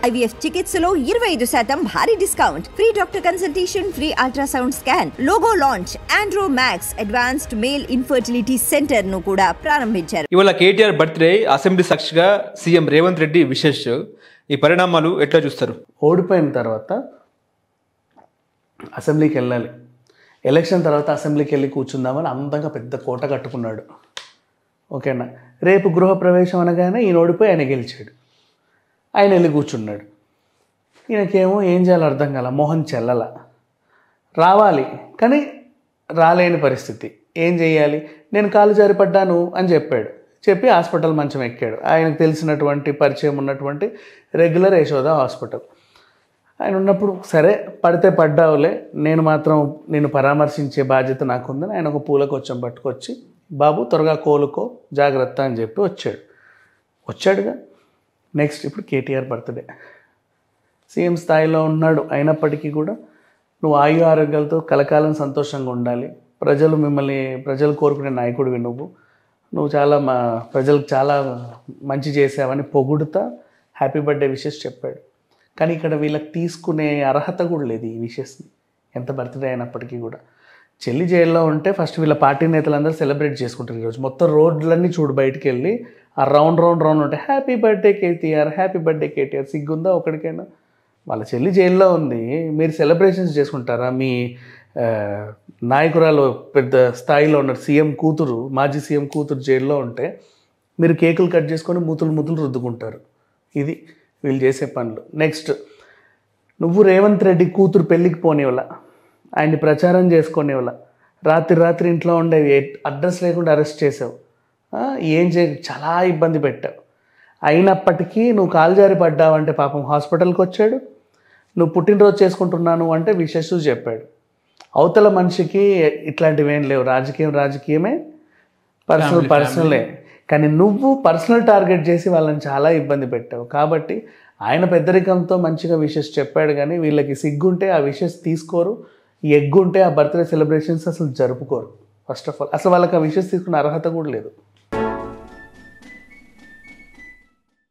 IVF చికిత్సలో 25% భారీ discount, free doctor consultation, free ultrasound scan, logo launch, Andro max advanced male infertility centre ను కూడా ప్రారంభించారు. ఇవాళ కేటీఆర్ బర్త్డే అసెంబ్లీ సాక్షిగా సీఎం రేవంత్ రెడ్డి విశేష్. ఈ పరిణామాలు ఎట్లా చూస్తారు? ఓడిపోయిన తర్వాత అసెంబ్లీకి వెళ్ళాలి, ఎలక్షన్ తర్వాత అసెంబ్లీకి వెళ్ళి కూర్చుందామని అందంగా పెద్ద కోట కట్టుకున్నాడు. ఓకేనా, రేపు గృహప్రవేశం అనగానే ఈయన ఓడిపోయి ఆయన గెలిచాడు, ఆయన వెళ్ళి కూర్చున్నాడు. ఈయనకేమో ఏం చేయాలో అర్థం కాల, మోహన్ చెల్లల రావాలి కానీ రాలేని పరిస్థితి. ఏం చేయాలి, నేను కాలు జారిపడ్డాను అని చెప్పాడు. చెప్పి హాస్పిటల్ మంచం ఎక్కాడు. ఆయనకు తెలిసినటువంటి పరిచయం ఉన్నటువంటి రెగ్యులర్ యశోద హాస్పిటల్. ఆయన ఉన్నప్పుడు సరే పడితే పడ్డావులే, నేను మాత్రం నేను పరామర్శించే బాధ్యత నాకుందని ఆయన ఒక పూల కొంచెం పట్టుకొచ్చి, బాబు త్వరగా కోలుకో జాగ్రత్త అని చెప్పి వచ్చాడుగా. నెక్స్ట్ ఇప్పుడు కేటీఆర్ బర్త్డే. సీఎం స్థాయిలో ఉన్నాడు, అయినప్పటికీ కూడా నువ్వు ఆయు ఆరోగ్యాలతో కలకాలం సంతోషంగా ఉండాలి, ప్రజలు కోరుకునే నాయకుడివి నువ్వు చాలా ప్రజలకు చాలా మంచి చేసావని పొగుడుతా హ్యాపీ బర్త్డే విషెస్ చెప్పాడు. కానీ ఇక్కడ వీళ్ళకి తీసుకునే అర్హత కూడా లేదు ఈ విషెస్ని, ఎంత బర్త్డే అయినప్పటికీ కూడా. చెల్లి జైల్లో ఉంటే ఫస్ట్ వీళ్ళ పార్టీ నేతలందరూ సెలబ్రేట్ చేసుకుంటారు. ఈరోజు మొత్తం రోడ్లన్నీ చూడు బయటికి వెళ్ళి ఆ రౌండ్ ఉంటే happy birthday KTR, happy birthday KTR. సిగ్గుందా ఒకడికైనా? వాళ్ళ చెల్లి జైల్లో ఉంది, మీరు సెలబ్రేషన్స్ చేసుకుంటారా? మీ నాయకురాలు పెద్ద స్థాయిలో ఉన్నారు, సీఎం కూతురు, మాజీ సీఎం కూతురు జైల్లో ఉంటే మీరు కేకులు కట్ చేసుకొని మూతులు రుద్దుకుంటారు. ఇది వీళ్ళు చేసే పనులు. నెక్స్ట్, నువ్వు రేవంత్ రెడ్డి కూతురు పెళ్ళికి పోనివల, ఆయన్ని ప్రచారం చేసుకునేవల, రాత్రి ఇంట్లో ఉండే అడ్రస్ లేకుండా అరెస్ట్ చేసావు, చాలా ఇబ్బంది పెట్టావు. అయినప్పటికీ నువ్వు కాలు జారి పడ్డావంటే పాపం హాస్పిటల్కి వచ్చాడు. నువ్వు పుట్టినరోజు చేసుకుంటున్నాను అంటే విశేషం చెప్పాడు. అవతల మనిషికి ఇట్లాంటివి ఏం లేవు, రాజకీయమే, పర్సనలే. కానీ నువ్వు పర్సనల్ టార్గెట్ చేసి వాళ్ళని చాలా ఇబ్బంది పెట్టావు. కాబట్టి ఆయన పెద్దరికంతో మంచిగా విషెస్ చెప్పాడు, కానీ వీళ్ళకి సిగ్గుంటే ఆ విషెస్ తీసుకోరు, ఎగ్గుంటే ఆ బర్త్డే సెలబ్రేషన్స్ అసలు జరుపుకోరు. ఫస్ట్ ఆఫ్ ఆల్ అసలు వాళ్ళకి ఆ విషెస్ తీసుకునే అర్హత కూడా లేదు.